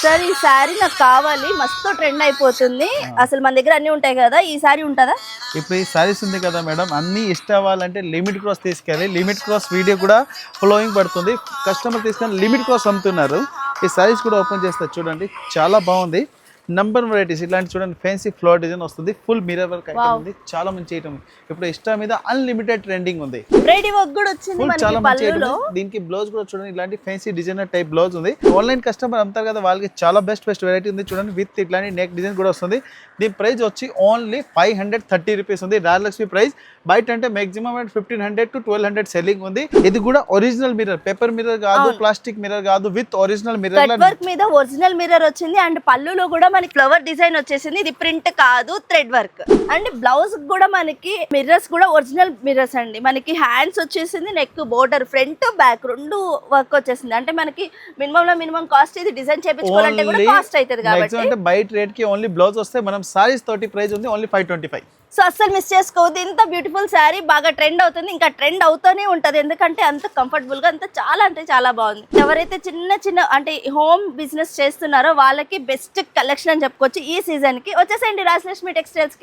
Sir ఈ శారీ నాకు కావాలి, మస్తు ట్రెండ్ అయిపోతుంది. అసలు మన దగ్గర అన్ని ఉంటాయి కదా, ఈ శారీ ఉంటుందా? ఇప్పుడు ఈ సారీస్ ఉంది కదా మేడం, అన్ని ఇష్టం అవ్వాలంటే లిమిట్ క్రాస్ తీసుకెళ్ళి లిమిట్ క్రాస్ వీడియో కూడా ఫ్లోయింగ్ పడుతుంది. కస్టమర్ తీసుకొని లిమిట్ క్రాస్ అమ్ముతున్నారు. ఈ సారీస్ కూడా ఓపెన్ చేస్తారు చూడండి, చాలా బాగుంది. నంబర్ వెరైటీస్ ఇట్లాంటి చూడండి, ఫ్యాన్సీ ఫ్లోర్ డిజైన్ వస్తుంది, ఫుల్ మిర్రర్ వర్క్ ఐటమ్ ఉంది, చాలా మంచి ఐటమ్. ఇప్పుడు ఇష్టం మీద అన్లిమిటెడ్ ట్రెండింగ్ ఉంది, రెడీ వర్క్ కూడా వచ్చింది చాలా మనకి మంచి పళ్ళులో. దీనికి బ్లౌజ్ కూడా చూడండి, ఇలాంటి ఫ్యాన్సీ డిజైనర్ టైప్ బ్లౌజ్ ఉంది. ఆన్లైన్ కస్టమర్ అమ్ముతారు కదా, వాళ్ళకి చాలా బెస్ట్ వెరైటీ ఉంది చూడండి. విత్ ఇట్లాంటి నెక్ డిజైన్ కూడా వస్తుంది. దీని ప్రైస్ వచ్చి ఓన్లీ 530 రూపీస్ ఉంది. రాజలక్ష్మి ప్రైస్. బయట అంటే మాక్సిమం 1500 to 1200 సెల్లింగ్ ఉంది. ఇది కూడా ఒరిజినల్ మిర్రర్, పేపర్ మిర్రర్ కాదు, ప్లాస్టిక్ మిర్రర్ కాదు, with original mirror. Thread work మీద ఒరిజినల్ మిర్రర్ వచ్చింది అండ్ పళ్ళులో కూడా మనకి ఫ్లవర్ డిజైన్ వచ్చేసింది. ఇది ప్రింట్ కాదు, థ్రెడ్ వర్క్. అండ్ బ్లౌజ్ కూడా మనకి మిర్రర్స్ కూడా ఒరిజినల్ మిర్రర్స్ అండి. మనకి హ్యాండ్స్ వచ్చేసింది, నెక్ బోర్డర్, ఫ్రంట్ బ్యాక్ రెండు వర్క్ వచ్చేసింది. అంటే మనకి మినిమం కాస్ట్ ఇది డిజైన్ చేయించుకోవాలంటే కూడా కాస్ట్ అవుతుంది కాబట్టి. అంటే బయట రేట్ కి ఓన్లీ బ్లౌజ్ వస్తే మనం సారీస్ తోటి ప్రైస్ ఉంది ఓన్లీ 525. సో అస్సలు మిస్ చేసుకోవద్దు. ఇంత బ్యూటిఫుల్ శారీ బాగా ట్రెండ్ అవుతుంది, ఇంకా ట్రెండ్ అవుతూనే ఉంటుంది. ఎందుకంటే అంత కంఫర్టబుల్ గా, అంత చాలా బాగుంది. ఎవరైతే చిన్న అంటే హోమ్ బిజినెస్ చేస్తున్నారో వాళ్ళకి బెస్ట్ కలెక్షన్ అని చెప్పుకోవచ్చు. ఈ సీజన్ కి వచ్చేసేయండి రాజలక్ష్మి టెక్స్టైల్స్ కి.